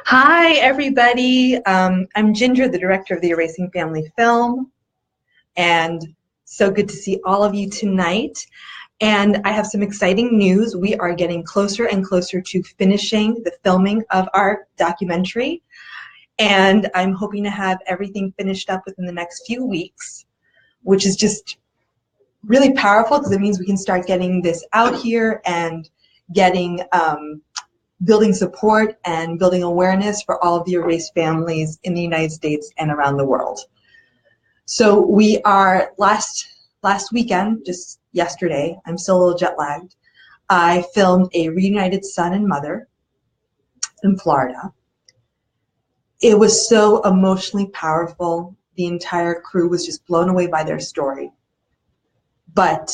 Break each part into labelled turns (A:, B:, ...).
A: Hi, everybody. I'm Ginger, the director of the Erasing Family film, and so good to see all of you tonight. And I have some exciting news. We are getting closer and closer to finishing the filming of our documentary, and I'm hoping to have everything finished up within the next few weeks, which is just really powerful because it means we can start getting this out here and getting building support and building awareness for all of the erased families in the United States and around the world. So we are, last weekend, just yesterday, I'm still a little jet lagged, I filmed a reunited son and mother in Florida. It was so emotionally powerful. The entire crew was just blown away by their story. But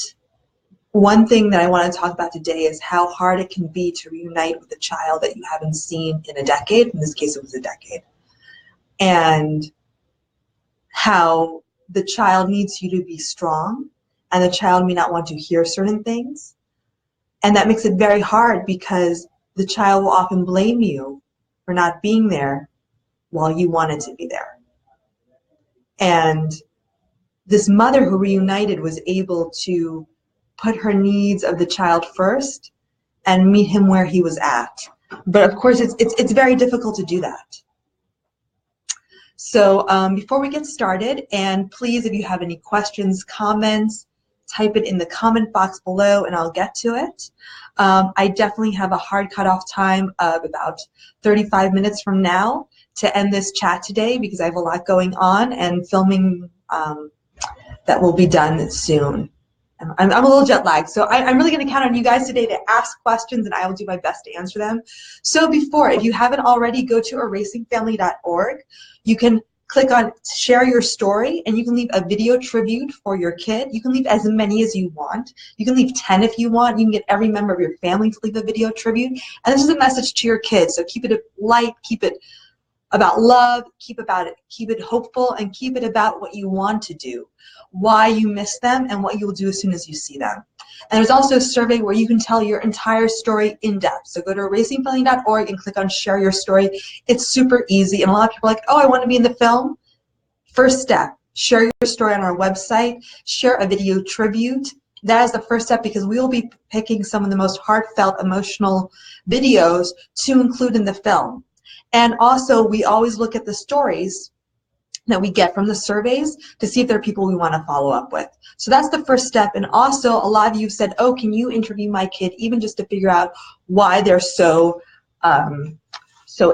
A: one thing that I want to talk about today is how hard it can be to reunite with a child that you haven't seen in a decade. In this case, it was a decade. And how the child needs you to be strong, and the child may not want to hear certain things. And that makes it very hard because the child will often blame you for not being there while you wanted to be there. And this mother who reunited was able to put her needs of the child first and meet him where he was at. But of course, it's very difficult to do that. So before we get started, and please, if you have any questions, comments, type it in the comment box below and I'll get to it. I definitely have a hard cutoff time of about 35 minutes from now to end this chat today because I have a lot going on and filming that will be done soon. I'm a little jet lagged, so I'm really going to count on you guys today to ask questions, and I will do my best to answer them. So if you haven't already, go to erasingfamily.org. You can click on share your story, and you can leave a video tribute for your kid. You can leave as many as you want. You can leave 10 if you want. You can get every member of your family to leave a video tribute. And this is a message to your kids, so keep it light, keep it about love, keep it hopeful, and keep it about what you want to do, why you miss them, and what you'll do as soon as you see them. And there's also a survey where you can tell your entire story in depth. So go to erasingfamily.org and click on share your story. It's super easy, and a lot of people are like, oh, I want to be in the film. First step, share your story on our website, share a video tribute. That is the first step because we will be picking some of the most heartfelt, emotional videos to include in the film. And also, we always look at the stories that we get from the surveys to see if there are people we want to follow up with. So that's the first step. And also, a lot of you said, oh, can you interview my kid, even just to figure out why they're so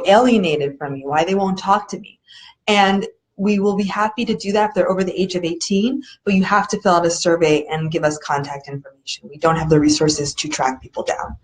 A: alienated from me, why they won't talk to me. And we will be happy to do that if they're over the age of 18, but you have to fill out a survey and give us contact information. We don't have the resources to track people down.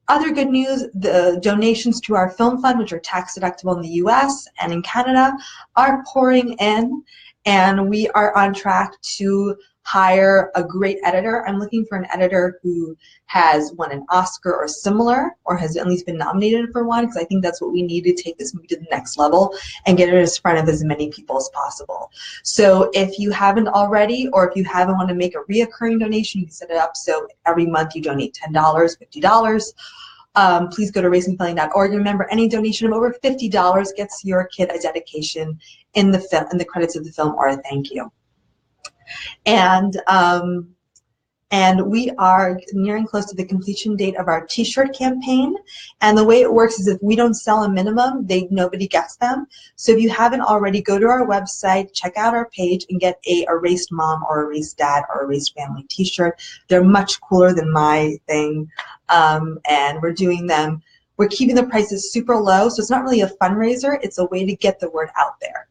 A: Other good news, the donations to our film fund, which are tax deductible in the US and in Canada, are pouring in, and we are on track to hire a great editor. I'm looking for an editor who has won an Oscar or similar, or has at least been nominated for one, because I think that's what we need to take this movie to the next level and get it in front of as many people as possible. So if you haven't already, or if you haven't want to make a reoccurring donation, you can set it up so every month you donate $10, $50. Please go to erasingfamily.org. Remember, any donation of over $50 gets your kid a dedication in the film, in the credits of the film, or a thank you. And we are nearing close to the completion date of our t-shirt campaign. And the way it works is if we don't sell a minimum, nobody gets them. So if you haven't already, go to our website, check out our page, and get a erased mom or erased dad or erased family t-shirt. They're much cooler than my thing. And we're doing them. We're keeping the prices super low, so it's not really a fundraiser. It's a way to get the word out there.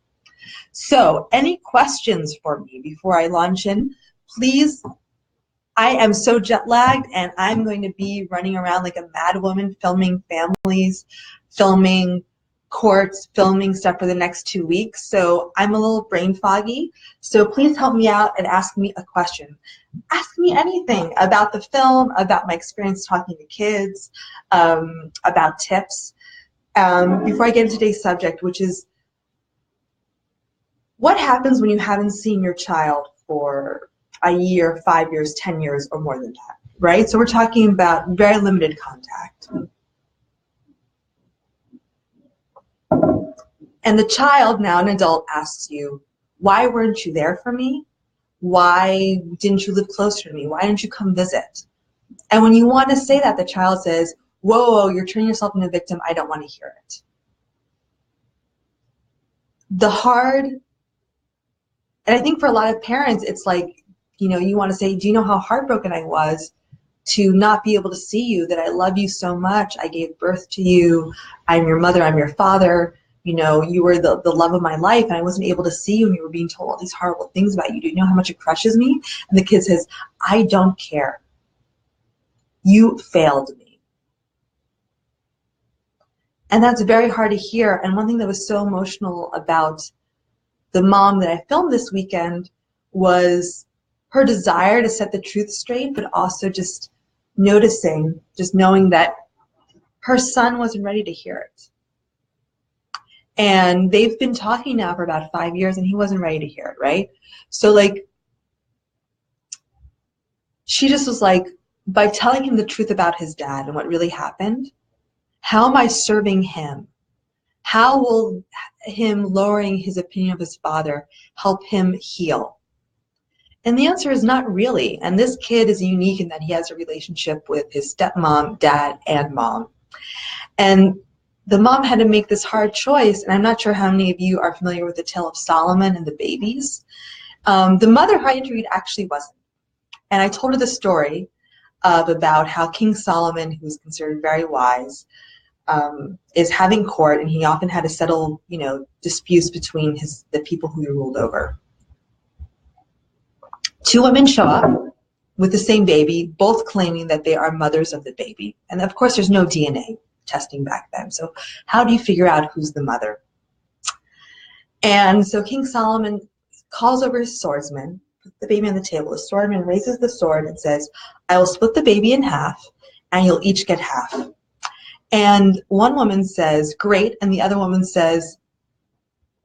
A: So any questions for me before I launch in? Please, I am so jet lagged, and I'm going to be running around like a mad woman filming families, filming courts, filming stuff for the next 2 weeks. So I'm a little brain foggy. So please help me out and ask me a question. Ask me anything about the film, about my experience talking to kids, about tips. Before I get into today's subject, which is what happens when you haven't seen your child for a year, 5 years, 10 years, or more than that, right? So we're talking about very limited contact. And the child, now an adult, asks you, why weren't you there for me? Why didn't you live closer to me? Why didn't you come visit? And when you want to say that, the child says, whoa, whoa, you're turning yourself into a victim. I don't want to hear it. And I think for a lot of parents, it's like, you know, you want to say, do you know how heartbroken I was to not be able to see you, that I love you so much. I gave birth to you. I'm your mother. I'm your father. You know, you were the love of my life, and I wasn't able to see you, and you were being told all these horrible things about you. Do you know how much it crushes me? And the kid says, I don't care. You failed me. And that's very hard to hear. And one thing that was so emotional about the mom that I filmed this weekend was her desire to set the truth straight, but also just knowing that her son wasn't ready to hear it. And they've been talking now for about 5 years, and he wasn't ready to hear it, right? So, like, she just was like, by telling him the truth about his dad and what really happened, how am I serving him? How will him lowering his opinion of his father help him heal? And the answer is not really. And this kid is unique in that he has a relationship with his stepmom, dad, and mom. And the mom had to make this hard choice. And I'm not sure how many of you are familiar with the tale of Solomon and the babies. The mother who I interviewed actually wasn't. And I told her the story about how King Solomon, who was considered very wise, is having court, and he often had to settle, you know, disputes between the people who he ruled over. Two women show up with the same baby, both claiming that they are mothers of the baby. And of course, there's no DNA testing back then. So how do you figure out who's the mother? And so King Solomon calls over his swordsman, puts the baby on the table. The swordsman raises the sword and says, I will split the baby in half, and you'll each get half. And one woman says, great, and the other woman says,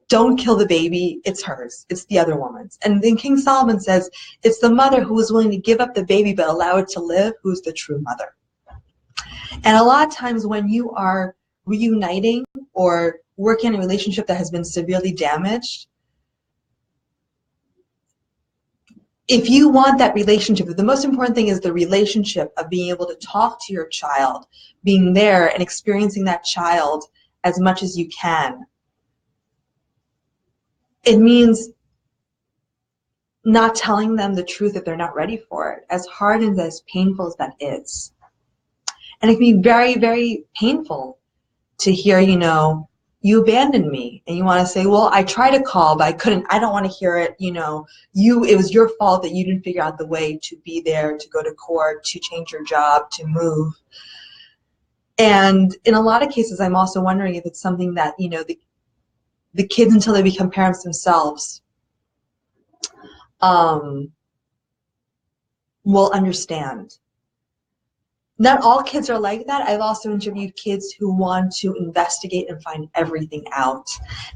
A: don't kill the baby, it's hers, it's the other woman's. And then King Solomon says, it's the mother who was willing to give up the baby but allow it to live who's the true mother. And a lot of times when you are reuniting or working in a relationship that has been severely damaged, if you want that relationship, the most important thing is the relationship of being able to talk to your child, being there and experiencing that child as much as you can. It means not telling them the truth if they're not ready for it, as hard and as painful as that is. And it can be very, very painful to hear, you know, you abandoned me, and you want to say, well, I tried to call, but I couldn't. I don't want to hear it. You know, it was your fault that you didn't figure out the way to be there, to go to court, to change your job, to move. And in a lot of cases, I'm also wondering if it's something that, you know, the kids, until they become parents themselves, will understand. Not all kids are like that. I've also interviewed kids who want to investigate and find everything out.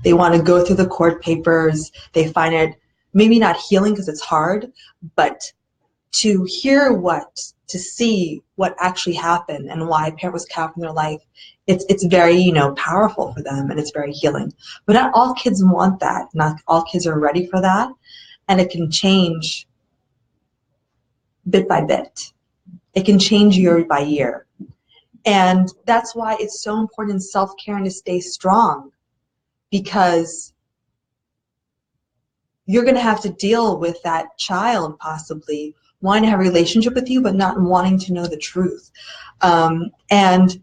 A: They want to go through the court papers. They find it maybe not healing because it's hard, but to see what actually happened and why a parent was cut off from their life, it's very, you know, powerful for them, and it's very healing. But not all kids want that. Not all kids are ready for that, and it can change bit by bit. It can change year by year. And that's why it's so important in self-care and to stay strong, because you're going to have to deal with that child possibly wanting to have a relationship with you but not wanting to know the truth. And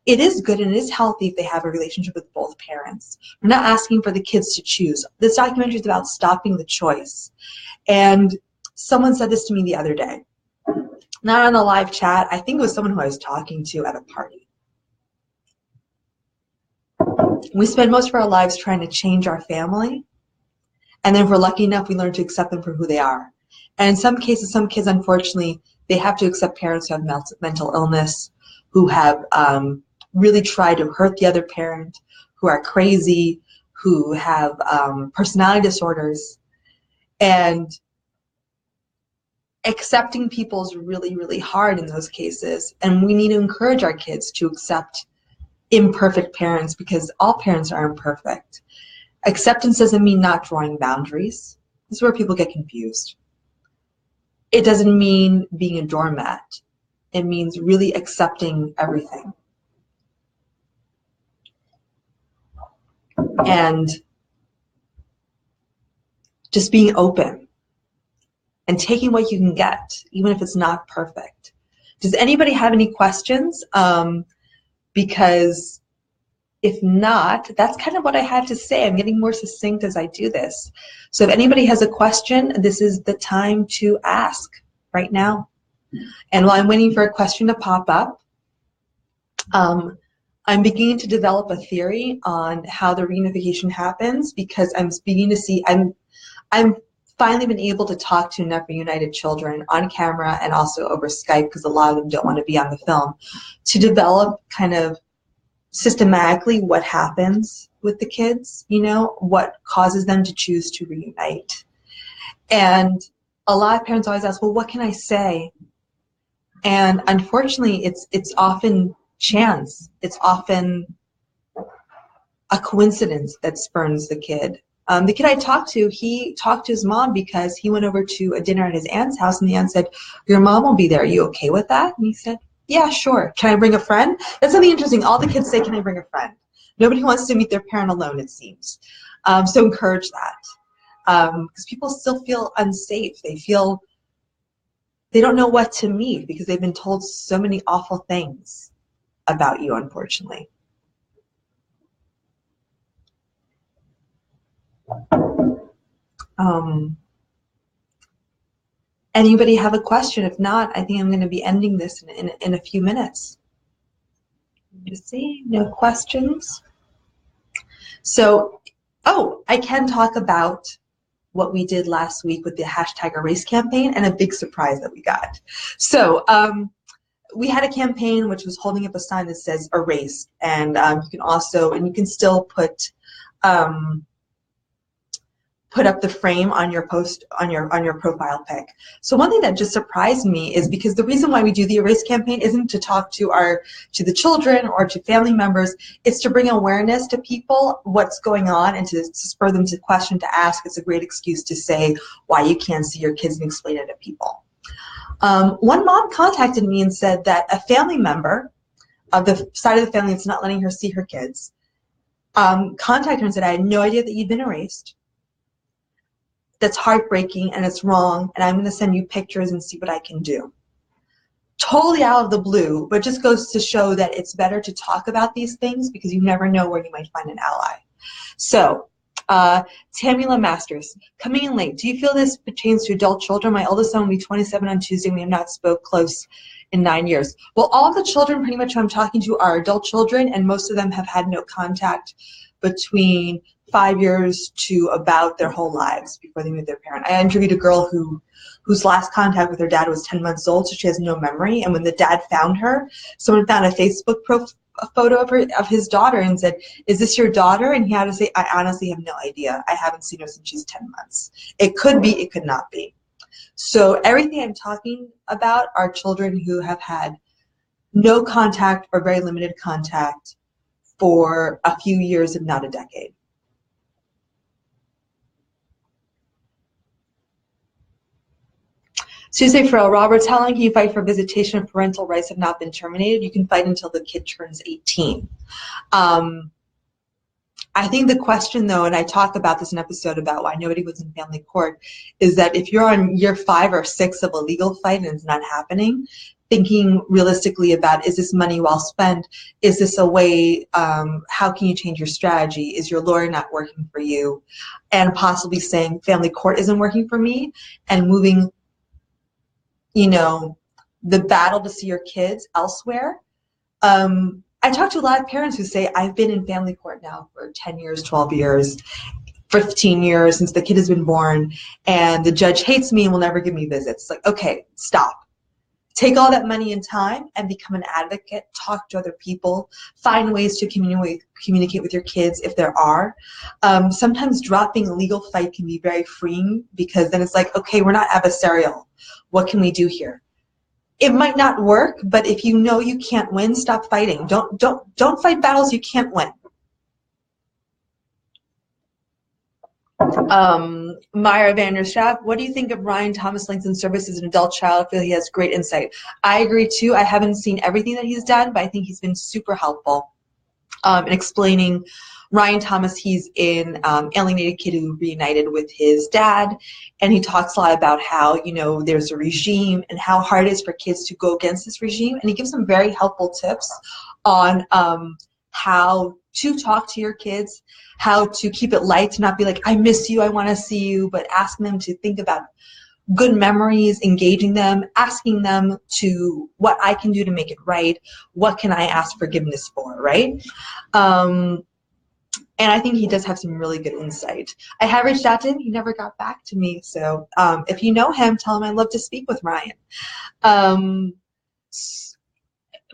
A: it is good and it is healthy if they have a relationship with both parents. We're not asking for the kids to choose. This documentary is about stopping the choice. And someone said this to me the other day. Not on a live chat. I think it was someone who I was talking to at a party. We spend most of our lives trying to change our family, and then if we're lucky enough, we learn to accept them for who they are. And in some cases, some kids, unfortunately, they have to accept parents who have mental illness, who have really tried to hurt the other parent, who are crazy, who have personality disorders. And accepting people is really, really hard in those cases, and we need to encourage our kids to accept imperfect parents, because all parents are imperfect. Acceptance doesn't mean not drawing boundaries. This is where people get confused. It doesn't mean being a doormat. It means really accepting everything. And just being open and taking what you can get, even if it's not perfect. Does anybody have any questions? Because if not, that's kind of what I had to say. I'm getting more succinct as I do this. So if anybody has a question, this is the time to ask right now. And while I'm waiting for a question to pop up, I'm beginning to develop a theory on how the reunification happens, because I'm beginning to see, I'm finally been able to talk to enough reunited children on camera and also over Skype, because a lot of them don't want to be on the film, to develop kind of systematically what happens with the kids, you know, what causes them to choose to reunite. And a lot of parents always ask, well, what can I say? And unfortunately, it's often chance. It's often a coincidence that spurns the kid. The kid I talked to, he talked to his mom because he went over to a dinner at his aunt's house, and the aunt said, your mom will be there. Are you okay with that? And he said, yeah, sure. Can I bring a friend? That's something interesting. All the kids say, can I bring a friend? Nobody wants to meet their parent alone, it seems. So encourage that. Because people still feel unsafe. They don't know what to meet because they've been told so many awful things about you, unfortunately. Anybody have a question? If not, I think I'm going to be ending this in a few minutes. Just see, no questions. So, oh, I can talk about what we did last week with the #Erase campaign and a big surprise that we got. So we had a campaign which was holding up a sign that says erase, and you can also, and you can still put up the frame on your post, on your profile pic. So one thing that just surprised me is, because the reason why we do the erase campaign isn't to talk to the children or to family members, it's to bring awareness to people what's going on and to spur them to question, to ask. It's a great excuse to say why you can't see your kids and explain it to people. One mom contacted me and said that a family member of the side of the family that's not letting her see her kids contacted her and said, I had no idea that you'd been erased. That's heartbreaking and it's wrong, and I'm going to send you pictures and see what I can do. Totally out of the blue, but just goes to show that it's better to talk about these things, because you never know where you might find an ally. So, Tamula Masters, coming in late. Do you feel this pertains to adult children? My oldest son will be 27 on Tuesday. We have not spoke close in 9 years. Well, all of the children pretty much who I'm talking to are adult children, and most of them have had no contact between 5 years to about their whole lives before they meet their parent. I interviewed a girl whose last contact with her dad was 10 months old, so she has no memory. And when the dad found her, someone found a Facebook photo of his daughter and said, is this your daughter? And he had to say, I honestly have no idea. I haven't seen her since she's 10 months. It could be, it could not be. So everything I'm talking about are children who have had no contact or very limited contact for a few years, if not a decade. Susie Farrell, Robert's, how long can you fight for visitation if parental rights have not been terminated? You can fight until the kid turns 18. I think the question, though, and I talk about this in an episode about why nobody was in family court, is that if you're on year 5 or 6 of a legal fight and it's not happening, thinking realistically about, is this money well spent? Is this a way, how can you change your strategy? Is your lawyer not working for you? And possibly saying family court isn't working for me, and moving, you know, the battle to see your kids elsewhere. I talk to a lot of parents who say, I've been in family court now for 10 years, 12 years, 15 years since the kid has been born, and the judge hates me and will never give me visits. Like, okay, stop. Take all that money and time and become an advocate, talk to other people, find ways to communicate with your kids if there are. Sometimes dropping a legal fight can be very freeing, because then it's like, okay, we're not adversarial. What can we do here? it might not work, but if you know you can't win, stop fighting. Don't fight battles you can't win. Myra Vanderstraat, what do you think of Ryan Thomas Langton's service as an adult child? I feel he has great insight. I agree too. I haven't seen everything that he's done, but I think he's been super helpful in explaining. Ryan Thomas, he's an alienated kid who reunited with his dad, and he talks a lot about how, you know, there's a regime and how hard it is for kids to go against this regime, and he gives some very helpful tips on how to talk to your kids, how to keep it light, to not be like, I miss you, I want to see you, but asking them to think about good memories, engaging them, asking them to what I can do to make it right, what can I ask forgiveness for, right? And I think he does have some really good insight. I have reached out to him. He never got back to me. So if you know him, tell him I'd love to speak with Ryan.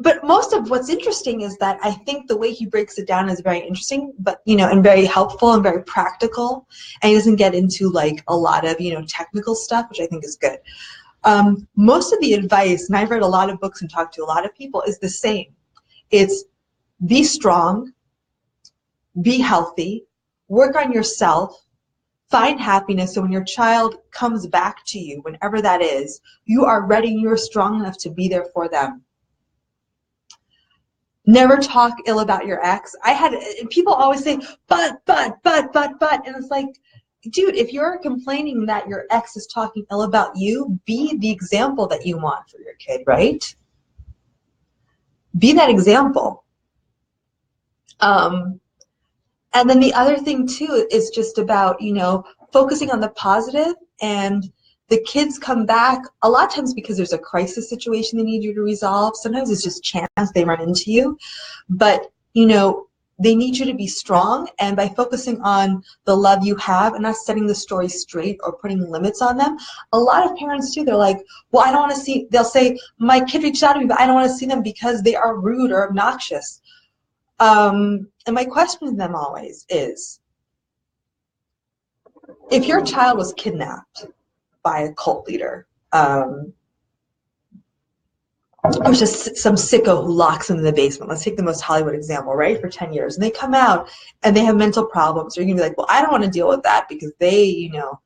A: But most of what's interesting is that I think the way he breaks it down is very interesting, but, you know, and very helpful and very practical. And he doesn't get into like a lot of, you know, technical stuff, which I think is good. Most of the advice, and I've read a lot of books and talked to a lot of people, is the same. It's be strong, be healthy, work on yourself, find happiness, so when your child comes back to you, whenever that is, you are ready, you're strong enough to be there for them. Never talk ill about your ex. People always say, but, and it's like, dude, if you're complaining that your ex is talking ill about you, be the example that you want for your kid, right? Be that example. And then the other thing too is just about, you know, focusing on the positive, and the kids come back a lot of times because there's a crisis situation they need you to resolve. Sometimes it's just chance they run into you, but, you know, they need you to be strong, and by focusing on the love you have and not setting the story straight or putting limits on them. A lot of parents too, they're like, well, I don't want to see, they'll say, my kid reached out to me, but I don't want to see them because they are rude or obnoxious. And my question to them always is, if your child was kidnapped by a cult leader, or just some sicko who locks them in the basement, let's take the most Hollywood example, right, for 10 years, and they come out and they have mental problems, you're going to be like, well, I don't want to deal with that because they, you know,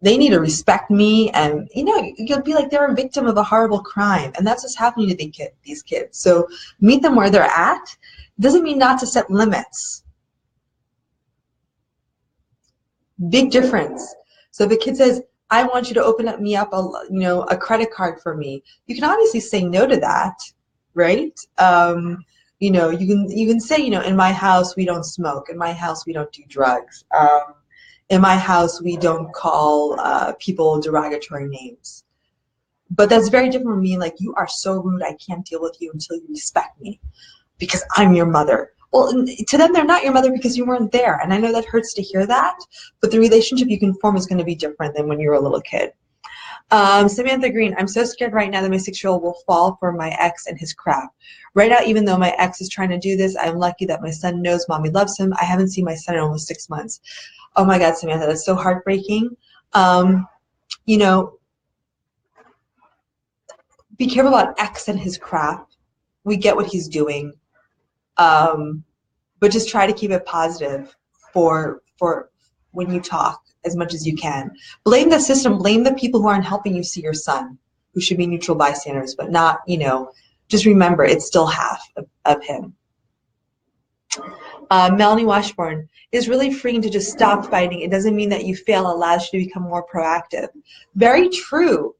A: they need to respect me, and, you know, you'll be like they're a victim of a horrible crime, and that's what's happening to these kids. So meet them where they're at. Doesn't mean not to set limits. Big difference. So if a kid says, I want you to open a credit card for me, you can obviously say no to that, right? You know, you can say, you know, in my house we don't smoke, in my house we don't do drugs, in my house we don't call people derogatory names. But that's very different from being like, you are so rude, I can't deal with you until you respect me because I'm your mother. Well, to them, they're not your mother because you weren't there. And I know that hurts to hear that, but the relationship you can form is going to be different than when you were a little kid. Samantha Green, I'm so scared right now that my 6-year-old will fall for my ex and his crap. Right now, even though my ex is trying to do this, I'm lucky that my son knows mommy loves him. I haven't seen my son in almost 6 months. Oh my God, Samantha, that's so heartbreaking. You know, be careful about ex and his crap. We get what he's doing. But just try to keep it positive for when you talk as much as you can. Blame the system, blame the people who aren't helping you see your son, who should be neutral bystanders, but not, you know, just remember it's still half of him. Melanie Washburn, is really freeing to just stop fighting. It doesn't mean that you fail, it allows you to become more proactive. Very true.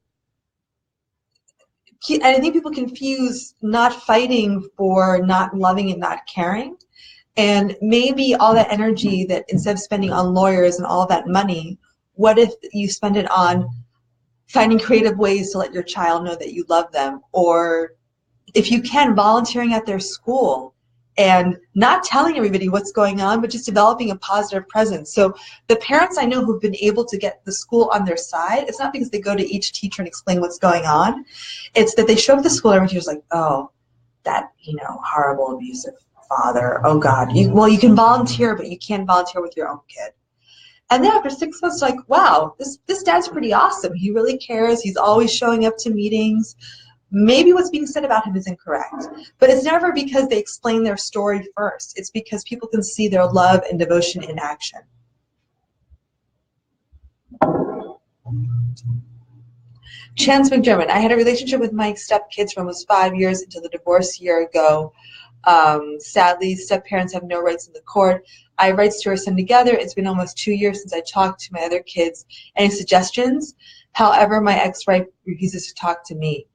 A: And I think people confuse not fighting for not loving and not caring. And maybe all that energy that instead of spending on lawyers and all that money, what if you spend it on finding creative ways to let your child know that you love them? Or if you can, volunteering at their school and not telling everybody what's going on, but just developing a positive presence. So the parents I know who've been able to get the school on their side, it's not because they go to each teacher and explain what's going on. It's that they show up at the school and every teacher's like, oh, that, you know, horrible, abusive father. Oh God. Well, you can volunteer, but you can't volunteer with your own kid. And then after 6 months, like, wow, this dad's pretty awesome. He really cares. He's always showing up to meetings. maybe what's being said about him is incorrect. But it's never because they explain their story first. It's because people can see their love and devotion in action. Chance McDermott, I had a relationship with my stepkids for almost 5 years until the divorce a year ago. Sadly, step-parents have no rights in the court. I have rights to our son together. It's been almost 2 years since I talked to my other kids. Any suggestions? However, my ex-wife refuses to talk to me.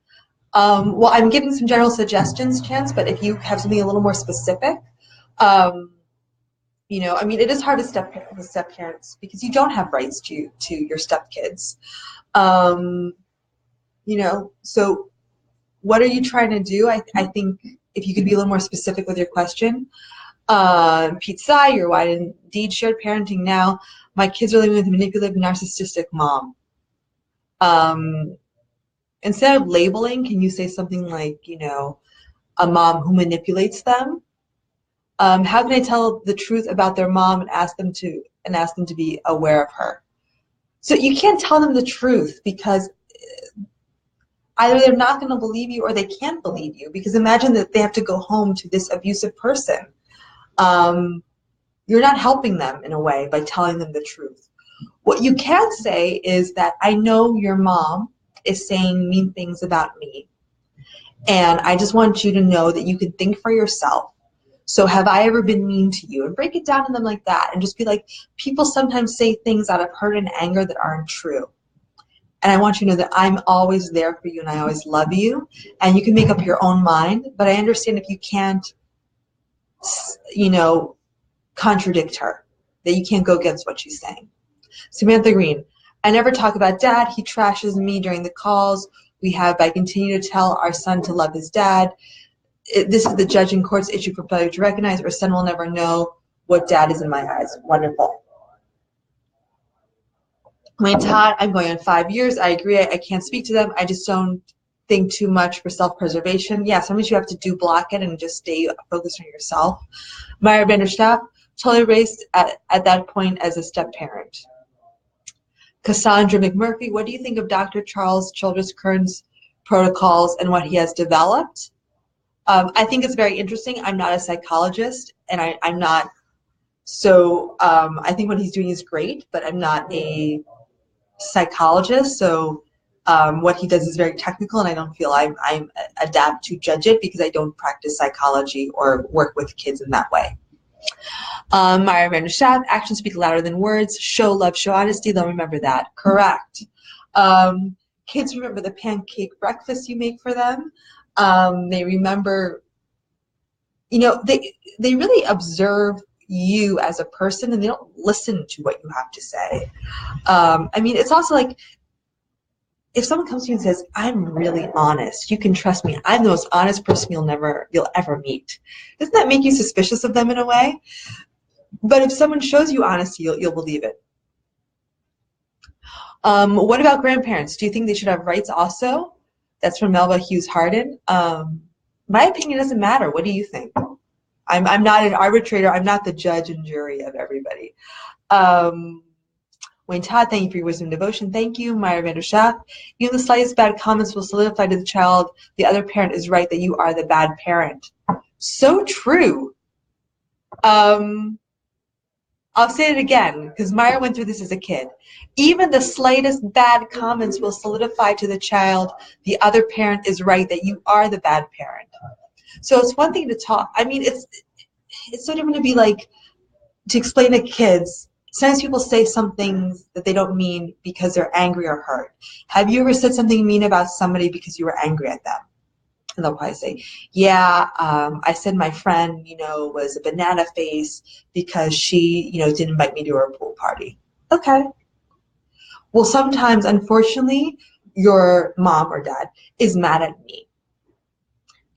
A: Well, I'm giving some general suggestions, Chance, but if you have something a little more specific, you know, I mean, it is hard with step-parents because you don't have rights to your stepkids. You know, so what are you trying to do? I think if you could be a little more specific with your question. Pete Tsai, you're white indeed shared parenting now. My kids are living with a manipulative, narcissistic mom. Instead of labeling, can you say something like, you know, a mom who manipulates them? How can I tell the truth about their mom and ask them to be aware of her? So you can't tell them the truth because either they're not going to believe you or they can't believe you, because imagine that they have to go home to this abusive person. You're not helping them in a way by telling them the truth. What you can say is that I know your mom is saying mean things about me, and I just want you to know that you can think for yourself. So have I ever been mean to you? And break it down to them like that and just be like, people sometimes say things out of hurt and anger that aren't true. And I want you to know that I'm always there for you and I always love you. And you can make up your own mind, but I understand if you can't, you know, contradict her, that you can't go against what she's saying. Samantha Green, I never talk about dad. He trashes me during the calls we have, but I continue to tell our son to love his dad. This is the judge in court's issue for failure to recognize. Our son will never know what dad is in my eyes. Wonderful. Wayne Todd, I'm going on 5 years. I agree. I can't speak to them. I just don't think too much for self-preservation. Yeah, sometimes you have to do block it and just stay focused on yourself. Myra Vanderstapp, totally raised at that point as a step-parent. Cassandra McMurphy, what do you think of Dr. Charles Childress Kern's protocols and what he has developed? I think it's very interesting. I'm not a psychologist, and I'm not, so I think what he's doing is great, but I'm not a psychologist, so what he does is very technical, and I don't feel I'm adapt to judge it because I don't practice psychology or work with kids in that way. Myra Vanderstadt, actions speak louder than words. Show love, show honesty. They'll remember that. Correct. Kids remember the pancake breakfast you make for them. They remember, you know, they really observe you as a person, and they don't listen to what you have to say. I mean, it's also like, if someone comes to you and says, I'm really honest, you can trust me, I'm the most honest person you'll ever meet. Doesn't that make you suspicious of them in a way? But if someone shows you honesty, you'll believe it. What about grandparents? Do you think they should have rights also? That's from Melba Hughes Harden. My opinion doesn't matter. What do you think? I'm not an arbitrator. I'm not the judge and jury of everybody. Wayne Todd, thank you for your wisdom and devotion. Thank you. Myra Vanderschaft, even the slightest bad comments will solidify to the child the other parent is right, that you are the bad parent. So true. I'll say it again, because Myra went through this as a kid. Even the slightest bad comments will solidify to the child the other parent is right, that you are the bad parent. So it's one thing to talk. I mean, it's so different to be like, to explain to kids. Sometimes people say some things that they don't mean because they're angry or hurt. Have you ever said something mean about somebody because you were angry at them? And they'll probably say, yeah, I said my friend, you know, was a banana face because she, you know, didn't invite me to her pool party. Okay. Well, sometimes, unfortunately, your mom or dad is mad at me.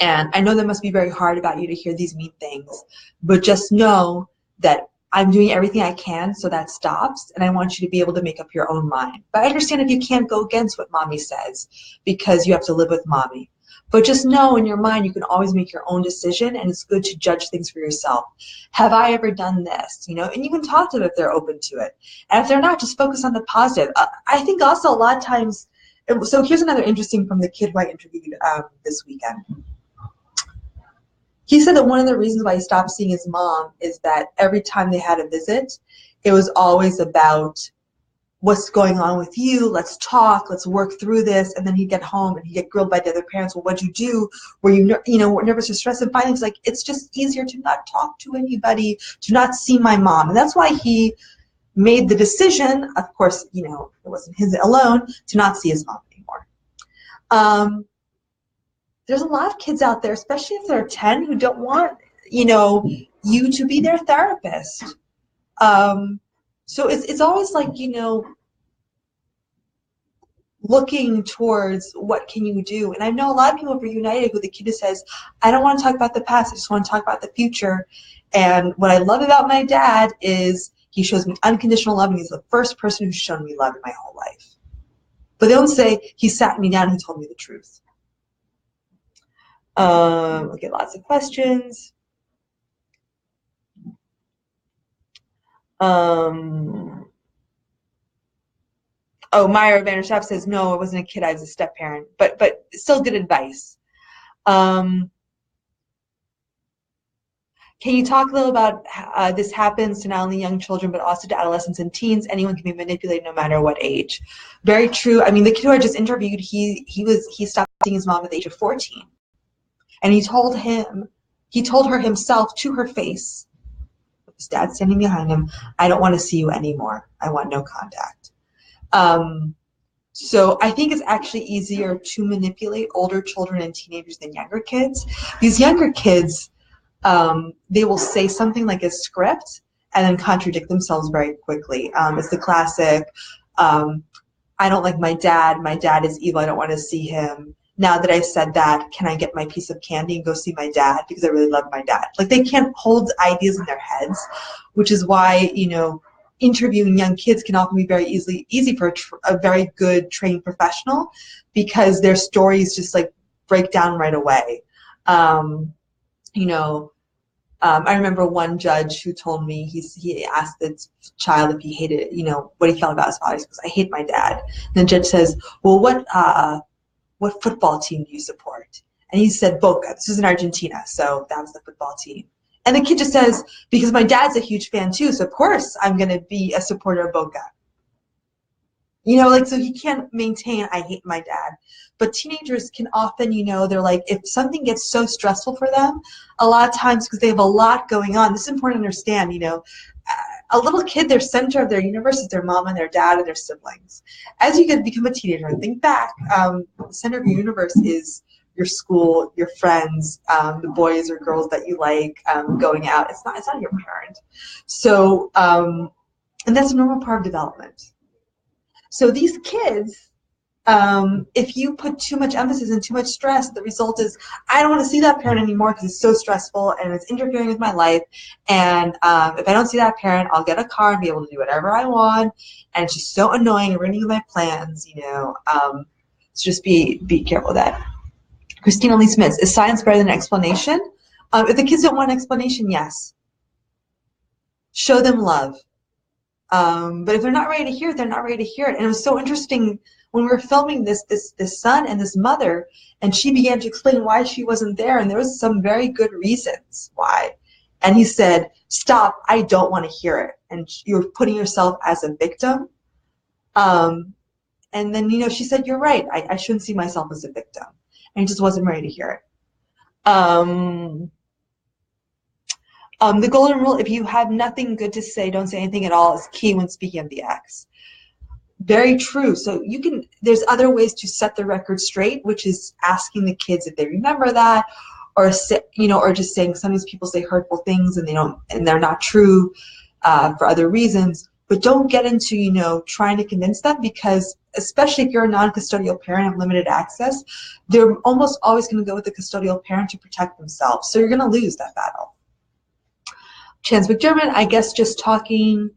A: And I know that must be very hard about you to hear these mean things, but just know that I'm doing everything I can so that stops, and I want you to be able to make up your own mind. But I understand if you can't go against what mommy says because you have to live with mommy. But just know in your mind you can always make your own decision, and it's good to judge things for yourself. Have I ever done this? You know, and you can talk to them if they're open to it. And if they're not, just focus on the positive. I think also a lot of times So here's another interesting from the kid who I interviewed this weekend. He said that one of the reasons why he stopped seeing his mom is that every time they had a visit, it was always about what's going on with you, let's talk, let's work through this, and then he'd get home and he'd get grilled by the other parents, well, what'd you do? Were you nervous or stressed? And finally he's like, it's just easier to not talk to anybody, to not see my mom. And that's why he made the decision, of course, it wasn't his alone, to not see his mom anymore. There's a lot of kids out there, especially if they're 10, who don't want, you to be their therapist. So it's always like, looking towards what can you do. And I know a lot of people have Reunited who the kid just says, I don't want to talk about the past, I just want to talk about the future. And what I love about my dad is he shows me unconditional love, and he's the first person who's shown me love in my whole life. But they don't say he sat me down and he told me the truth. We'll get lots of questions. Myra Vanderschaft says, no, I wasn't a kid, I was a step-parent. But still good advice. Can you talk a little about this happens to not only young children, but also to adolescents and teens? Anyone can be manipulated no matter what age. Very true. I mean, the kid who I just interviewed, he stopped seeing his mom at the age of 14. And he told her himself to her face, with his dad standing behind him, I don't want to see you anymore. I want no contact. So I think it's actually easier to manipulate older children and teenagers than younger kids. These younger kids, they will say something like a script and then contradict themselves very quickly. It's the classic, I don't like my dad is evil, I don't want to see him. Now that I've said that, can I get my piece of candy and go see my dad because I really love my dad? Like, they can't hold ideas in their heads, which is why, interviewing young kids can often be very easy for a very good trained professional, because their stories just like break down right away. I remember one judge who told me, he asked the child if he hated, what he felt about his father. He goes, I hate my dad. And the judge says, well, what football team do you support? And he said Boca. This was in Argentina, so that was the football team. And the kid just says, because my dad's a huge fan too, so of course I'm going to be a supporter of Boca. So he can't maintain, I hate my dad. But teenagers can often, they're like, if something gets so stressful for them, a lot of times, because they have a lot going on, this is important to understand, a little kid, their center of their universe is their mom and their dad and their siblings. As you become a teenager and think back, the center of your universe is your school, your friends, the boys or girls that you like, going out. It's not your parent. So, and that's a normal part of development. So these kids, if you put too much emphasis and too much stress, the result is, I don't want to see that parent anymore because it's so stressful and it's interfering with my life. And if I don't see that parent, I'll get a car and be able to do whatever I want. And it's just so annoying, ruining my plans, So just be careful of that. Christina Lee Smith, is science better than explanation? If the kids don't want an explanation, yes. Show them love. But if they're not ready to hear it, they're not ready to hear it. And it was so interesting when we were filming this son and this mother, and she began to explain why she wasn't there, and there was some very good reasons why. And he said, stop, I don't want to hear it. And you're putting yourself as a victim. And then, she said, you're right, I shouldn't see myself as a victim. And he just wasn't ready to hear it. The golden rule, if you have nothing good to say, don't say anything at all, is key when speaking of the ex. Very true. So there's other ways to set the record straight, which is asking the kids if they remember that, or just saying sometimes people say hurtful things and they're not true for other reasons. But don't get into, trying to convince them, because especially if you're a non-custodial parent and have limited access, they're almost always going to go with the custodial parent to protect themselves. So you're going to lose that battle. Chance McDermott, I guess just talking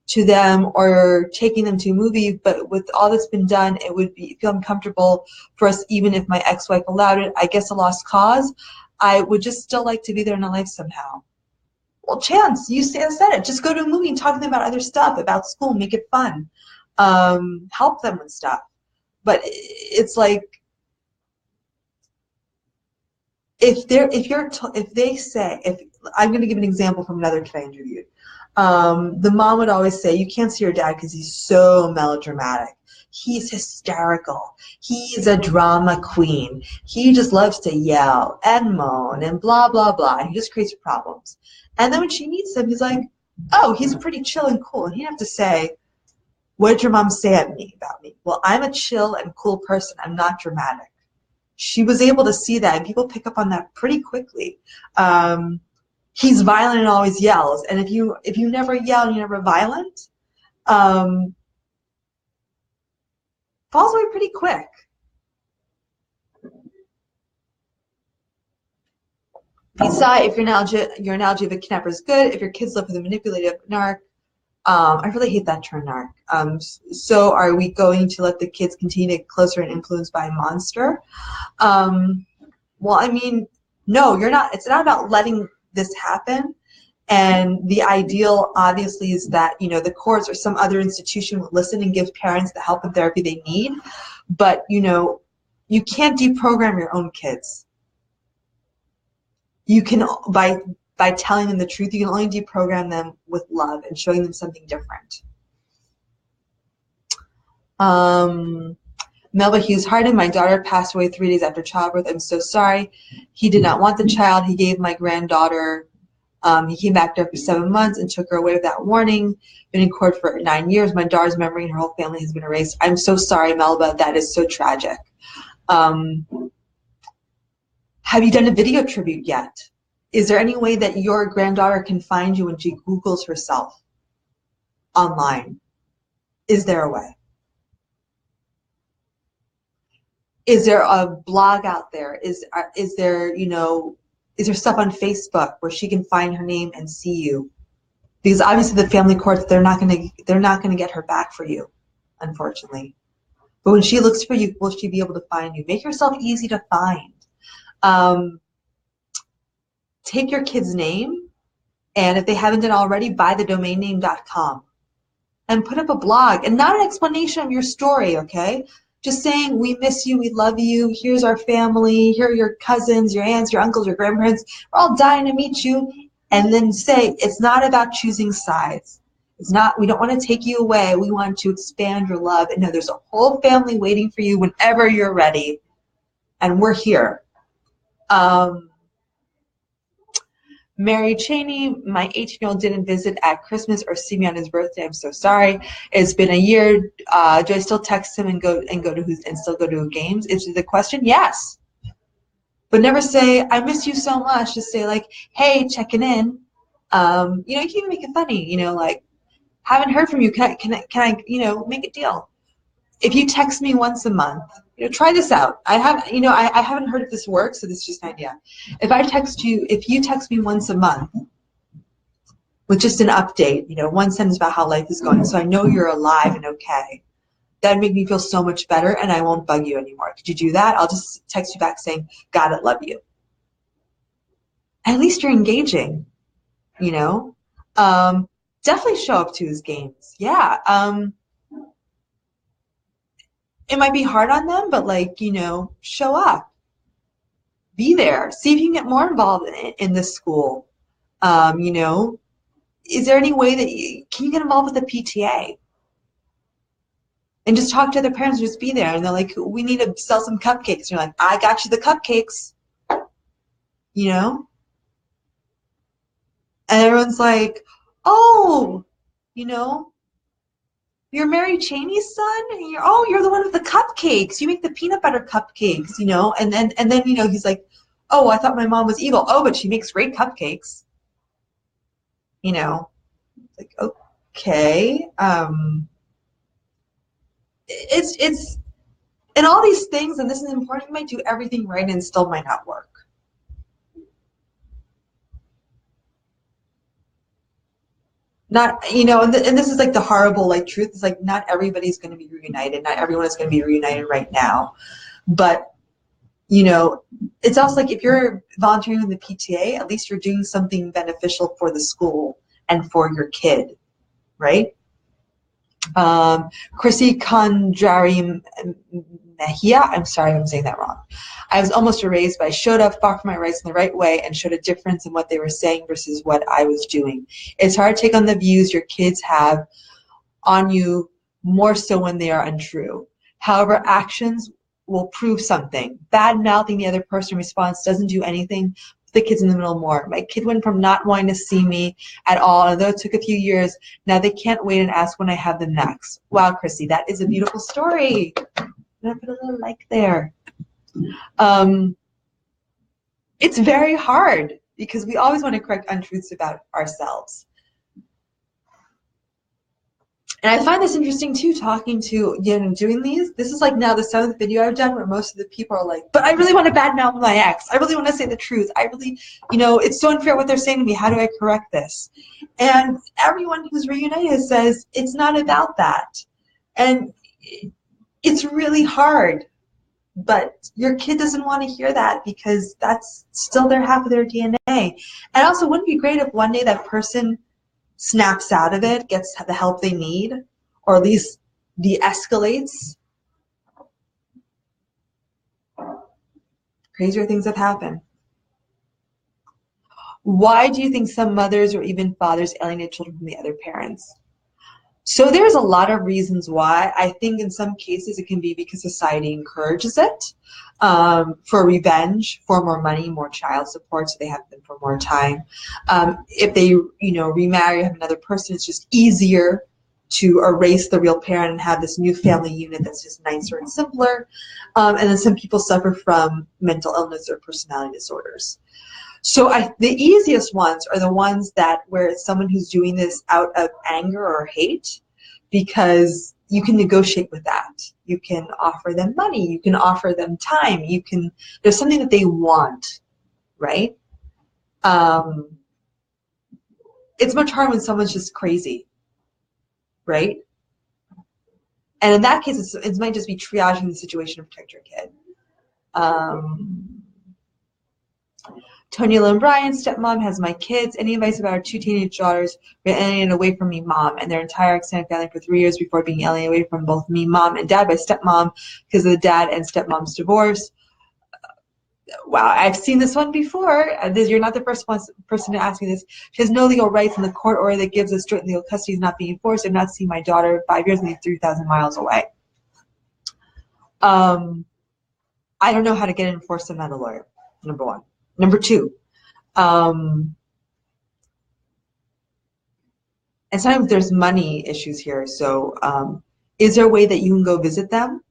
A: to them or taking them to a movie, but with all that's been done, it would feel uncomfortable for us, even if my ex-wife allowed it. I guess a lost cause. I would just still like to be there in their life somehow. Well, Chance, you said it. Just go to a movie and talk to them about other stuff, about school, make it fun. Help them with stuff. But it's like, if they say, I'm going to give an example from another kid I interviewed. The mom would always say, you can't see your dad because he's so melodramatic. He's hysterical. He's a drama queen. He just loves to yell and moan and blah, blah, blah. And he just creates problems. And then when she meets him, he's like, oh, he's pretty chill and cool. And he'd have to say, what did your mom say about me? Well, I'm a chill and cool person. I'm not dramatic. She was able to see that, and people pick up on that pretty quickly. He's violent and always yells. And if you never yell and you're never violent, falls away pretty quick. Besides, if your analogy of a kidnapper is good, if your kids live with a manipulative narc, I really hate that term, narc. So are we going to let the kids continue to get closer and influenced by a monster? Well, I mean, no, you're not. It's not about letting this happen. And the ideal, obviously, is that, you know, the courts or some other institution would listen and give parents the help and therapy they need. But, you know, you can't deprogram your own kids. You can, by telling them the truth, you can only deprogram them with love and showing them something different. Melba Hughes Harden, my daughter passed away 3 days after childbirth. I'm so sorry. He did not want the child. He gave my granddaughter, he came back to her for 7 months and took her away without warning. Been in court for 9 years. My daughter's memory and her whole family has been erased. I'm so sorry, Melba. That is so tragic. Have you done a video tribute yet? Is there any way that your granddaughter can find you when she Googles herself online? Is there a way? Is there a blog out there? Is there, you know, is there stuff on Facebook where she can find her name and see you? Because obviously the family courts, they're not gonna get her back for you, unfortunately. But when she looks for you, will she be able to find you? Make yourself easy to find. Take your kid's name, and if they haven't done already, buy the domain name.com and put up a blog, and not an explanation of your story, okay? Just saying, we miss you, we love you, here's our family, here are your cousins, your aunts, your uncles, your grandparents, we're all dying to meet you. And then say, it's not about choosing sides. It's not, we don't want to take you away, we want to expand your love, and know there's a whole family waiting for you whenever you're ready, and we're here. Mary Cheney, my 18-year-old didn't visit at Christmas or see me on his birthday. I'm so sorry. It's been a year. Do I still text him and still go to games? Is the question? Yes. But never say, I miss you so much. Just say like, hey, checking in. You know, you can even make it funny, you know, like, haven't heard from you. Can I, you know, make a deal? If you text me once a month, you know, try this out. I haven't heard if this works, so this is just an idea. If you text me once a month with just an update, you know, one sentence about how life is going, so I know you're alive and okay, that'd make me feel so much better, and I won't bug you anymore. Could you do that? I'll just text you back saying, got it, love you. At least you're engaging, you know. Definitely show up to his games. Yeah. It might be hard on them, but, like, you know, show up. Be there. See if you can get more involved in this school. You know, is there any way that can you get involved with the PTA? And just talk to other parents, just be there. And they're like, we need to sell some cupcakes. And you're like, I got you the cupcakes. You know? And everyone's like, oh, you know, you're Mary Cheney's son? And you're the one with the cupcakes. You make the peanut butter cupcakes, you know? And then you know, he's like, oh, I thought my mom was evil. Oh, but she makes great cupcakes. You know? Like, okay. It's and all these things, and this is important, you might do everything right and it still might not work. Not, you know, and this is like the horrible, like, truth. It's like, not everybody's going to be reunited. Not everyone is going to be reunited right now. But, you know, it's also like, if you're volunteering in the PTA, at least you're doing something beneficial for the school and for your kid, right? Chrissy Conjari Mejia, I'm sorry if I'm saying that wrong. I was almost erased, but I showed up, fought for my rights in the right way, and showed a difference in what they were saying versus what I was doing. It's hard to take on the views your kids have on you, more so when they are untrue. However, actions will prove something. Bad mouthing the other person in response doesn't do anything. The kids in the middle more. My kid went from not wanting to see me at all, although it took a few years, now they can't wait and ask when I have them next. Wow, Chrissy, that is a beautiful story. I'm gonna put a little like there. It's very hard because we always want to correct untruths about ourselves. And I find this interesting too, talking to, doing these. This is like now the 7th video I've done where most of the people are like, but I really want to badmouth my ex. I really want to say the truth. I really, it's so unfair what they're saying to me. How do I correct this? And everyone who's reunited says it's not about that. And it's really hard. But your kid doesn't want to hear that because that's still their half of their DNA. And also, wouldn't it be great if one day that person snaps out of it, gets the help they need, or at least de-escalates? Crazier things have happened. Why do you think some mothers or even fathers alienate children from the other parents? So there's a lot of reasons why. I think in some cases it can be because society encourages it, for revenge, for more money, more child support, so they have them for more time. If they, remarry, have another person, it's just easier to erase the real parent and have this new family unit that's just nicer and simpler. And then some people suffer from mental illness or personality disorders. So the easiest ones are the ones where it's someone who's doing this out of anger or hate, because you can negotiate with that. You can offer them money. You can offer them time. There's something that they want, right? It's much harder when someone's just crazy, right? And in that case, it might just be triaging the situation to protect your kid. Tonya Lynn Bryan, stepmom, has my kids. Any advice about our 2 teenage daughters were alienated away from me, mom, and their entire extended family for 3 years before being alienated away from both me, mom, and dad by stepmom because of the dad and stepmom's divorce? Wow, I've seen this one before. You're not the first person to ask me this. She has no legal rights, and the court order that gives us joint legal custody is not being enforced. I've not seen my daughter in 5 years and live 3,000 miles away. I don't know how to get it enforced. I'm not a lawyer, number one. Number two, and sometimes there's money issues here. So is there a way that you can go visit them,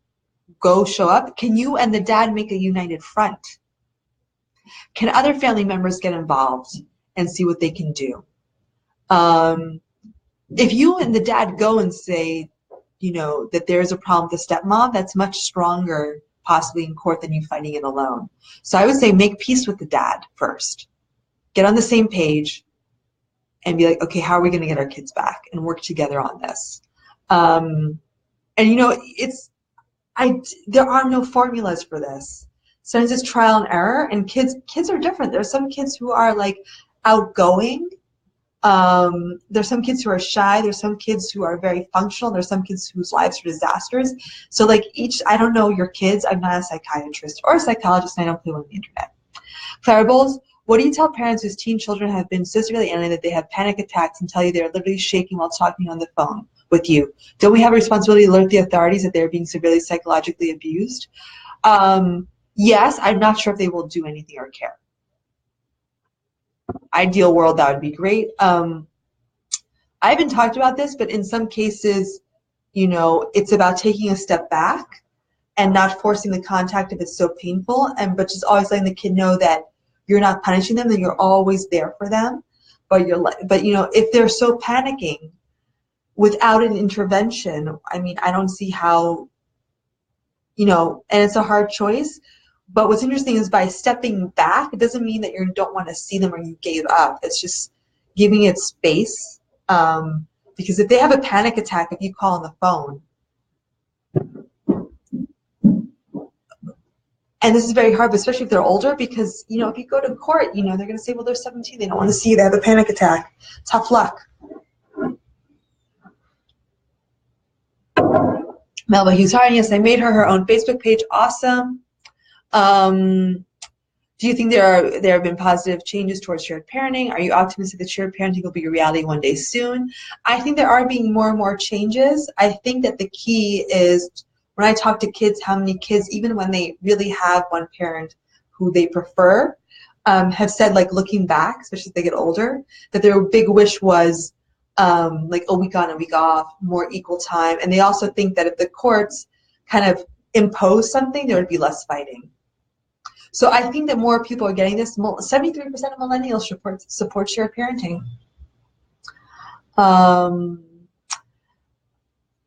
A: go show up? Can you and the dad make a united front? Can other family members get involved and see what they can do? If you and the dad go and say, that there's a problem with the stepmom, that's much stronger possibly in court than you fighting it alone. So I would say make peace with the dad first. Get on the same page and be like, okay, how are we going to get our kids back, and work together on this? And there are no formulas for this. Sometimes it's trial and error, and kids are different. There's some kids who are like outgoing. There's some kids who are shy. There's some kids who are very functional. There's some kids whose lives are disasters. So I don't know your kids. I'm not a psychiatrist or a psychologist, and I don't play one on the internet. Clara Bowles, what do you tell parents whose teen children have been so severely alienated that they have panic attacks and tell you they're literally shaking while talking on the phone with you? Don't we have a responsibility to alert the authorities that they're being severely psychologically abused? Yes, I'm not sure if they will do anything or care. Ideal world, that would be great. I haven't talked about this, but in some cases, it's about taking a step back and not forcing the contact if it's so painful, but just always letting the kid know that you're not punishing them, that you're always there for them. But if they're so panicking without an intervention, I don't see how, and it's a hard choice. But what's interesting is by stepping back, it doesn't mean that you don't want to see them or you gave up. It's just giving it space. Because if they have a panic attack, if you call on the phone, and this is very hard, but especially if they're older, because, if you go to court, they're going to say, well, they're 17. They don't want to see you. They have a panic attack. Tough luck. Melba Hughes Harding, yes, I made her own Facebook page. Awesome. Do you think there have been positive changes towards shared parenting? Are you optimistic that shared parenting will be a reality one day soon? I think there are being more and more changes. I think that the key is when I talk to kids, how many kids, even when they really have one parent who they prefer, have said, like, looking back, especially as they get older, that their big wish was like a week on, a week off, more equal time. And they also think that if the courts kind of impose something, there would be less fighting. So I think that more people are getting this. 73% of millennials support shared parenting.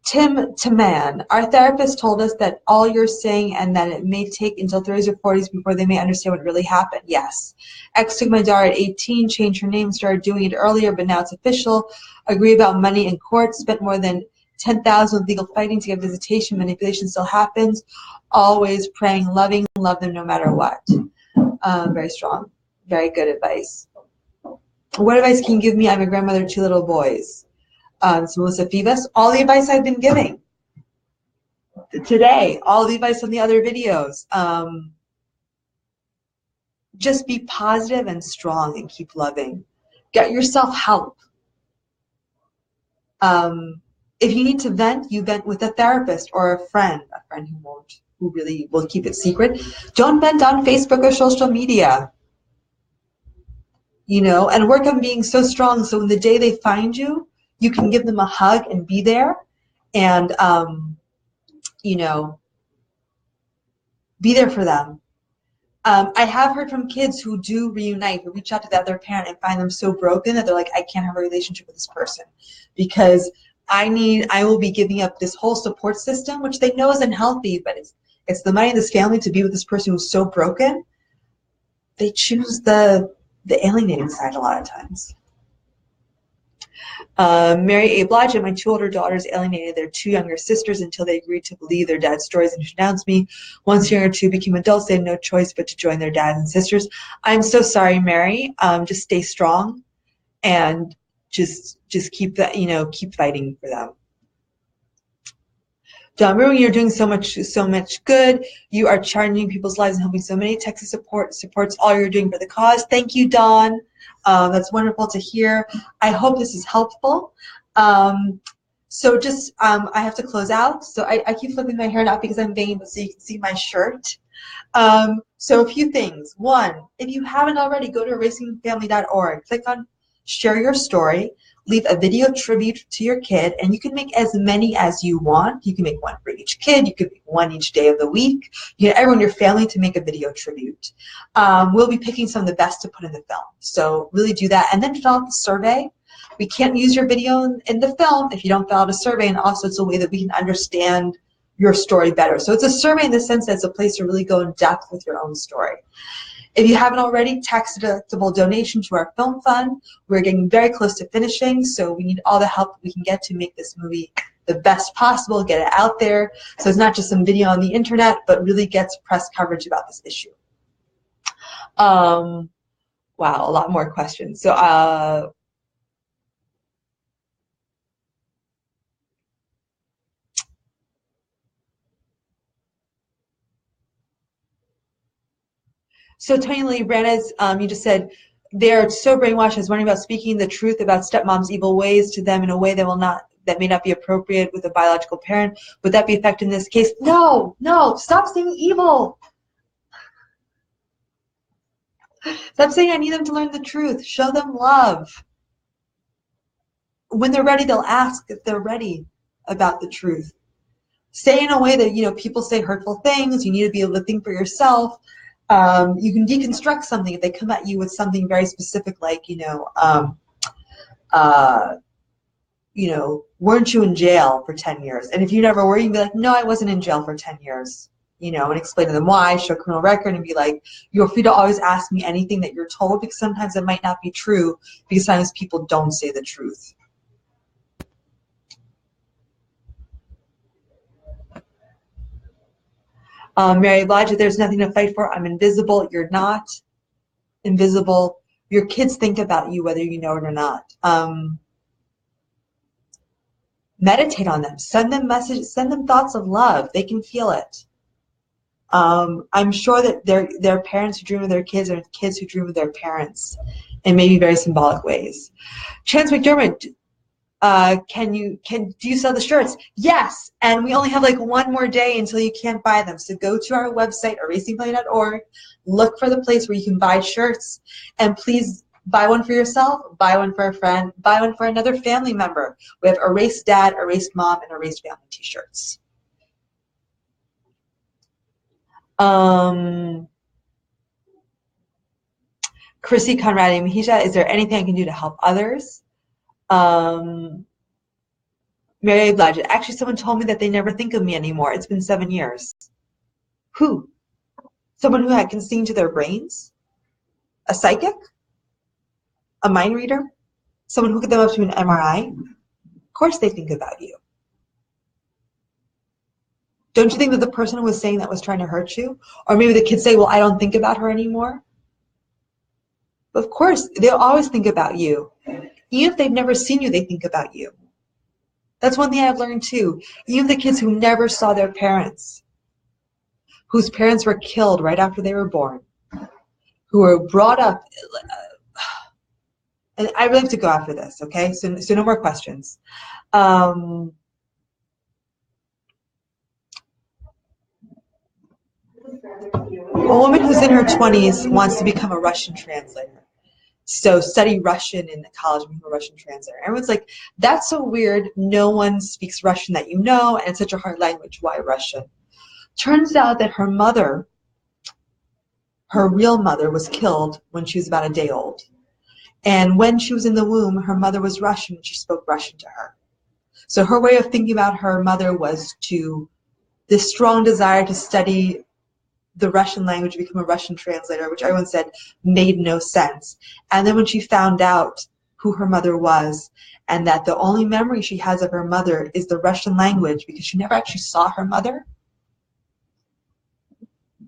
A: Tim Taman, our therapist told us that all you're saying and that it may take until 30s or 40s before they may understand what really happened. Yes. Ex took my daughter at 18, changed her name, started doing it earlier, but now it's official. Agree about money in court, spent more than 10,000 with legal fighting to get visitation. Manipulation still happens. Always praying, loving, love them no matter what. Very strong. Very good advice. What advice can you give me? I'm a grandmother of 2 little boys. So Melissa Fivas, all the advice I've been giving today, all the advice on the other videos. Just be positive and strong and keep loving. Get yourself help. If you need to vent, you vent with a therapist or a friend who really will keep it secret. Don't vent on Facebook or social media. You know, and work on being so strong so when the day they find you, you can give them a hug and be there and, you know, be there for them. I have heard from kids who do reunite, who reach out to the other parent and find them so broken that they're like, I can't have a relationship with this person because I will be giving up this whole support system, which they know is unhealthy, but it's the money of this family to be with this person who's so broken. They choose the alienating side a lot of times. Mary A. Blige, my 2 older daughters alienated their 2 younger sisters until they agreed to believe their dad's stories and denounced me. Once the younger 2 became adults, they had no choice but to join their dads and sisters. I'm so sorry, Mary. Just stay strong and just keep that, you know, keep fighting for them. Don Ruin, you're doing so much good. You are changing people's lives and helping so many. Texas supports all you're doing for the cause. Thank you, Don. That's wonderful to hear. I hope this is helpful. So just, I have to close out. So I keep flipping my hair, not because I'm vain, but so you can see my shirt. So a few things. One, if you haven't already, go to erasingfamily.org. Click on Share Your Story. Leave a video tribute to your kid, and you can make as many as you want. You can make one for each kid. You can make one each day of the week. You get everyone in your family to make a video tribute. We'll be picking some of the best to put in the film. So really do that, and then fill out the survey. We can't use your video in the film if you don't fill out a survey, and also it's a way that we can understand your story better. So it's a survey in the sense that it's a place to really go in depth with your own story. If you haven't already, tax-deductible donation to our film fund. We're getting very close to finishing, so we need all the help we can get to make this movie the best possible, get it out there. So it's not just some video on the internet, but really gets press coverage about this issue. Wow, a lot more questions. So So Tony Lee Brandes, you just said, they're so brainwashed. I was wondering about speaking the truth about stepmom's evil ways to them in a way that may not be appropriate with a biological parent. Would that be effective in this case? No, stop saying evil. Stop saying I need them to learn the truth. Show them love. When they're ready, they'll ask if they're ready about the truth. Say in a way that, you know, people say hurtful things. You need to be able to think for yourself. You can deconstruct something if they come at you with something very specific, like, you know, weren't you in jail for 10 years? And if you never were, you can be like, no, I wasn't in jail for 10 years, you know, and explain to them why, show a criminal record, and be like, you're free to always ask me anything that you're told, because sometimes it might not be true, because sometimes people don't say the truth. Mary Blige, there's nothing to fight for. I'm invisible. You're not invisible. Your kids think about you whether you know it or not. Meditate on them. Send them messages. Send them thoughts of love. They can feel it. I'm sure that their parents who dream of their kids are kids who dream of their parents in maybe very symbolic ways. Chance McDermott, do you sell the shirts? Yes, and we only have like one more day until you can't buy them. So go to our website, erasingfamily.org, look for the place where you can buy shirts, and please buy one for yourself, buy one for a friend, buy one for another family member. We have Erased Dad, Erased Mom, and Erased Family t-shirts. Chrissy Conradi Mahija, is there anything I can do to help others? Mary Blodgett, actually someone told me that they never think of me anymore. It's been 7 years. Who? Someone who can see into their brains? A psychic? A mind reader? Someone who could them up to an MRI? Of course they think about you. Don't you think that the person who was saying that was trying to hurt you? Or maybe the kids say, well, I don't think about her anymore. But of course, they'll always think about you. Even if they've never seen you, they think about you. That's one thing I've learned too. Even the kids who never saw their parents, whose parents were killed right after they were born, who were brought up, and I really have to go after this, okay? So no more questions. A woman who's in her 20s wants to become a Russian translator. So study Russian in college and become a Russian translator. Everyone's like, that's so weird. No one speaks Russian that you know, and it's such a hard language. Why Russian? Turns out that her mother, her real mother, was killed when she was about a day old. And when she was in the womb, her mother was Russian and she spoke Russian to her. So her way of thinking about her mother was this strong desire to study the Russian language, become a Russian translator, which everyone said made no sense. And then when she found out who her mother was and that the only memory she has of her mother is the Russian language because she never actually saw her mother.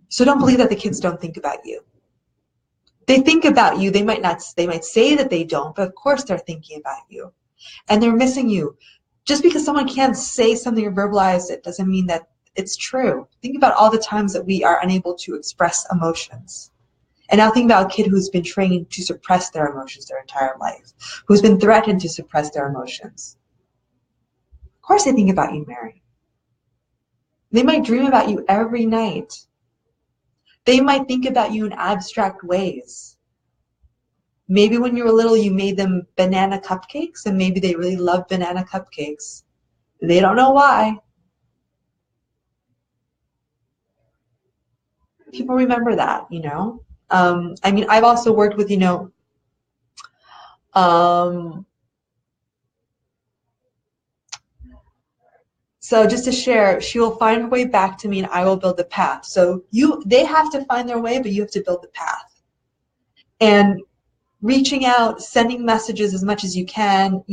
A: So don't believe that the kids don't think about you. They think about you. They might say that they don't, but of course they're thinking about you. And they're missing you. Just because someone can't say something or verbalize it doesn't mean that it's true. Think about all the times that we are unable to express emotions. And now think about a kid who's been trained to suppress their emotions their entire life, who's been threatened to suppress their emotions. Of course they think about you, Mary. They might dream about you every night. They might think about you in abstract ways. Maybe when you were little you made them banana cupcakes, and maybe they really love banana cupcakes. They don't know why. People remember that, you know. I mean, I've also worked with, so just to share, she will find her way back to me and I will build the path. So they have to find their way, but you have to build the path. And reaching out, sending messages as much as you can,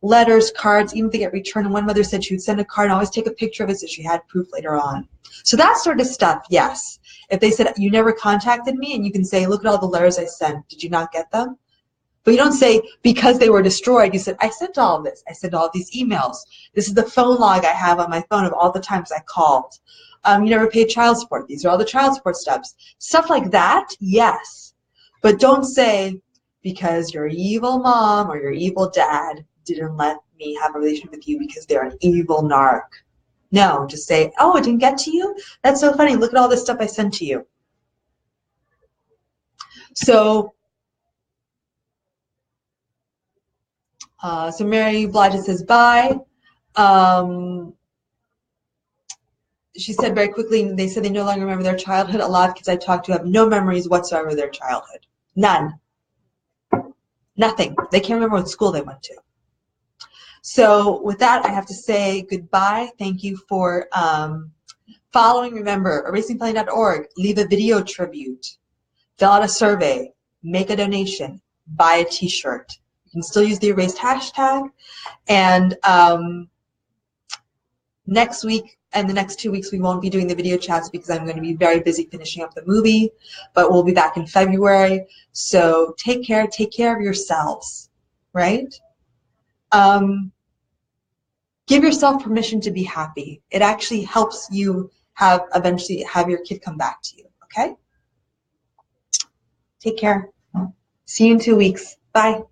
A: letters, cards, even if they get returned. And one mother said she would send a card and always take a picture of it so she had proof later on. So that sort of stuff, yes. If they said, you never contacted me, and you can say, look at all the letters I sent. Did you not get them? But you don't say, because they were destroyed, you said, I sent all of this. I sent all of these emails. This is the phone log I have on my phone of all the times I called. You never paid child support. These are all the child support steps. Stuff like that, yes. But don't say, because your evil mom or your evil dad didn't let me have a relationship with you because they're an evil narc. No, just say, oh, it didn't get to you? That's so funny. Look at all this stuff I sent to you. So, Mary Blodgett says, bye. She said very quickly, they said they no longer remember their childhood. A lot of kids I talk to have no memories whatsoever of their childhood. None. Nothing. They can't remember what school they went to. So with that, I have to say goodbye. Thank you for following. Remember, erasingfamily.org. Leave a video tribute. Fill out a survey. Make a donation. Buy a t-shirt. You can still use the erased hashtag. And next week and the next 2 weeks, we won't be doing the video chats because I'm going to be very busy finishing up the movie. But we'll be back in February. So take care. Take care of yourselves. Right? give yourself permission to be happy. It actually helps you eventually have your kid come back to you, okay? Take care. See you in 2 weeks. Bye.